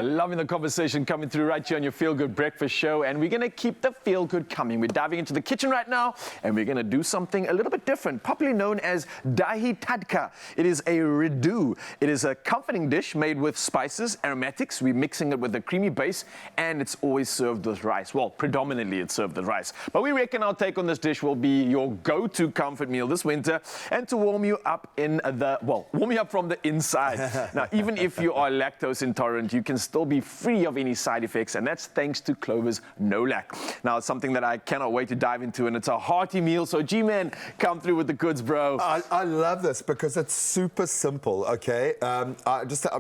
Loving the conversation coming through right here on your Feel Good Breakfast Show. And we're going to keep the feel good coming. We're diving into the kitchen right now, and we're going to do something a little bit different, popularly known as dahi tadka. It is a Redu. It is a comforting dish made with spices, aromatics. We're mixing it with a creamy base, and it's always served with rice. Well, predominantly it's served with rice. But we reckon our take on this dish will be your go-to comfort meal this winter, and to warm you up warm you up from the inside. Now, even if you are lactose intolerant, you can still be free of any side effects, and that's thanks to Clover's Nolac. Now, it's something that I cannot wait to dive into, and it's a hearty meal. So, G-Man, come through with the goods, bro. I love this because it's super simple, okay? I'm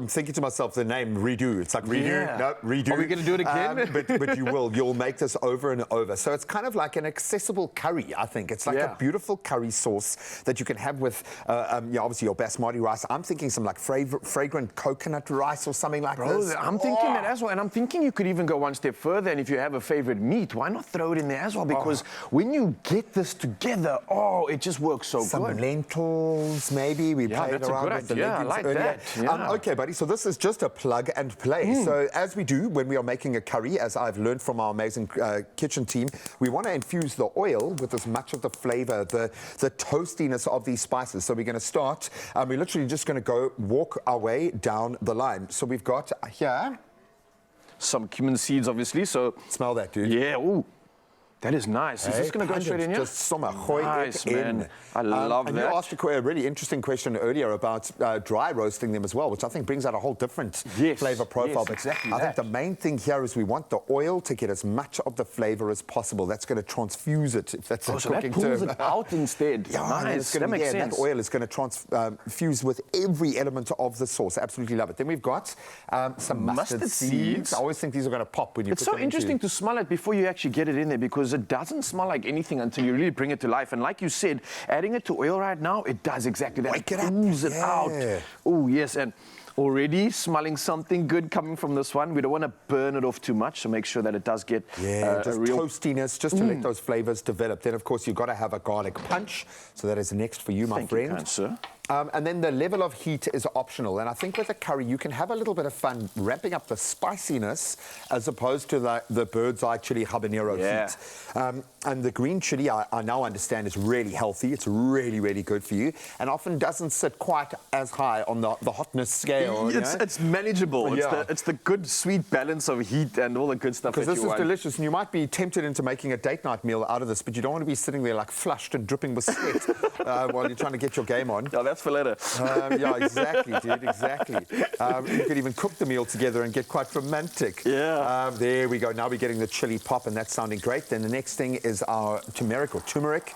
thinking to myself, the name Redu. It's like Redu, Yeah. no, Redu. Are we going to do it again? But you'll make this over and over. So it's kind of like an accessible curry, I think. It's like a beautiful curry sauce that you can have with, obviously your basmati rice. I'm thinking some like fragrant coconut rice or something like this. I'm thinking that as well, and I'm thinking you could even go one step further, and if you have a favorite meat, why not throw it in there as well? Because when you get this together, it just works so some good. Some lentils, maybe. We played around with the legumes I like earlier. that. Okay, buddy, so this is just a plug and play. So as we do when we are making a curry, as I've learned from our amazing kitchen team, we want to infuse the oil with as much of the flavor, the toastiness of these spices. So we're going to start, we're literally just going to walk our way down the line. So we've got here some cumin seeds, obviously. So smell that, dude. Yeah. Ooh, that is nice. Is this going to go straight in here? Just some gooi nice, it man. in. I love and that. You asked a really interesting question earlier about dry roasting them as well, which I think brings out a whole different flavor profile. Yes, but exactly I think the main thing here is we want the oil to get as much of the flavor as possible. That's going to transfuse it, if that's a cooking that pulls term. it out instead. Yeah, nice. That makes sense. That oil is going to transfuse with every element of the sauce. Absolutely love it. Then we've got some mustard seeds. I always think these are going to pop when you put them It's so interesting to smell it before you actually get it in there, because it doesn't smell like anything until you really bring it to life. And like you said, adding it to oil right now, it does exactly that. Wake it up. Pulls it out. Oh, yes. And already smelling something good coming from this one. We don't want to burn it off too much, so make sure that it does get just a real toastiness, just to let those flavors develop. Then, of course, you've got to have a garlic punch. So that is next for you, my friend. Thank you, kind sir. And then the level of heat is optional. And I think with a curry, you can have a little bit of fun ramping up the spiciness as opposed to the bird's eye chili habanero heat. And the green chili, I now understand, is really healthy. It's really, really good for you. And often doesn't sit quite as high on the hotness scale. It's manageable. It's the good, sweet balance of heat and all the good stuff that you want. Because this is delicious. And you might be tempted into making a date night meal out of this, but you don't want to be sitting there like flushed and dripping with sweat while you're trying to get your game on. Yeah, that's for later. Yeah, exactly, dude, exactly. You could even cook the meal together and get quite romantic. Yeah. There we go. Now we're getting the chili pop, and that's sounding great. Then the next thing is our turmeric or turmeric.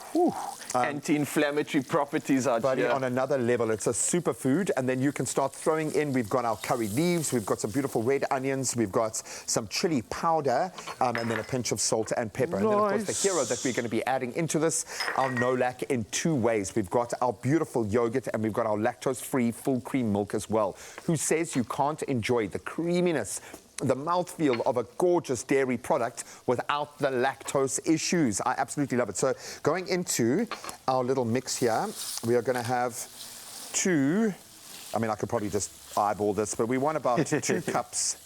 Anti-inflammatory properties out here. But on another level, it's a superfood, and then you can start throwing in, we've got our curry leaves, we've got some beautiful red onions, we've got some chili powder, and then a pinch of salt and pepper. And then, of course, the hero that we're going to be adding into this, our Nolac, in two ways. We've got our beautiful yogurt, and we've got our lactose-free full cream milk as well. Who says you can't enjoy the creaminess, the mouthfeel of a gorgeous dairy product without the lactose issues? I absolutely love it. So going into our little mix here, we are going to have I could probably just eyeball this, but we want about 2 cups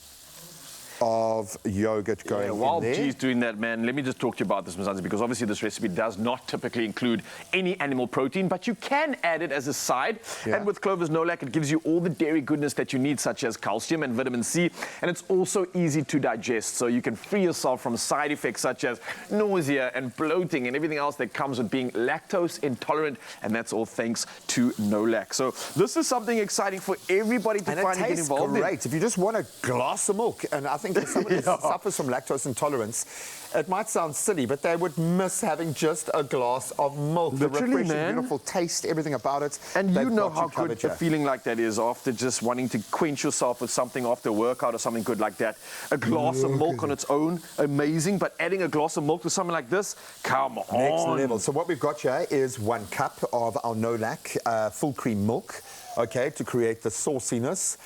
of yogurt going in there. While G's doing that, man, let me just talk to you about this, Mzansi, because obviously this recipe does not typically include any animal protein, but you can add it as a side. And with Clover's Nolac, it gives you all the dairy goodness that you need, such as calcium and vitamin C, and it's also easy to digest, so you can free yourself from side effects such as nausea and bloating and everything else that comes with being lactose intolerant, and that's all thanks to Nolac. So this is something exciting for everybody to finally get involved in. And it tastes great. If you just want a glass of milk, and I think for somebody who suffers from lactose intolerance, it might sound silly, but they would miss having just a glass of milk. Literally, the refreshing, man. beautiful taste, everything about it. And you know how good a feeling like that is after just wanting to quench yourself with something after a workout or something good like that. A glass of milk on its own, amazing, but adding a glass of milk to something like this, come on. Next level. So what we've got here is 1 cup of our Nolac full cream milk, okay, to create the sauciness.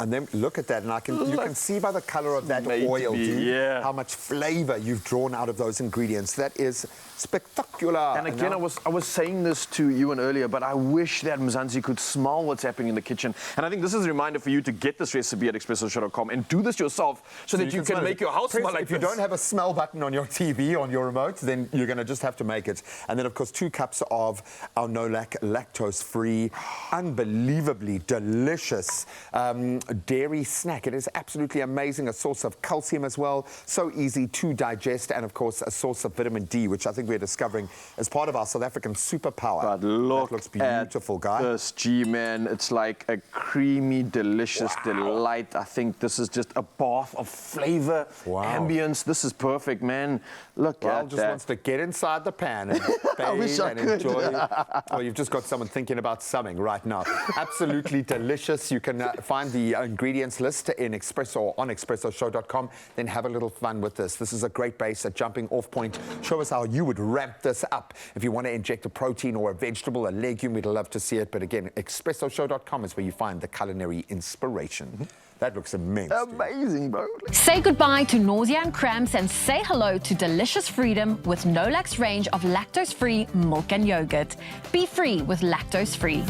And then look at that, and you can see by the color of that Made to oil, be, dude, yeah. how much flavor you've drawn out of those ingredients. That is spectacular. And again, I was saying this to you earlier, but I wish that Mzansi could smell what's happening in the kitchen. And I think this is a reminder for you to get this recipe at expressoshow.com and do this yourself so that you can make your house smell like If you don't have a smell button on your TV, on your remote, then you're going to just have to make it. And then, of course, 2 cups of our Nolac lactose-free, unbelievably delicious dairy snack. It is absolutely amazing. A source of calcium as well. So easy to digest. And, of course, a source of vitamin D, which I think we're discovering as part of our South African superpower. But look, that looks beautiful, guy. This G-Man, it's like a creamy, delicious delight. I think this is just a bath of flavor, ambience. This is perfect, man. Look at just that. wants to get inside the pan and bathe and enjoy. Well, you've just got someone thinking about something right now. Absolutely delicious. You can find the ingredients list in Expresso or on expressoshow.com. Then have a little fun with this. This is a great base, a jumping off point. Show us how you would ramp this up. If you want to inject a protein or a vegetable, a legume, we'd love to see it. But again, expressoshow.com is where you find the culinary inspiration. That looks immense. Amazing, bro. Say goodbye to nausea and cramps and say hello to delicious freedom with Nolac's range of lactose-free milk and yogurt. Be free with lactose-free.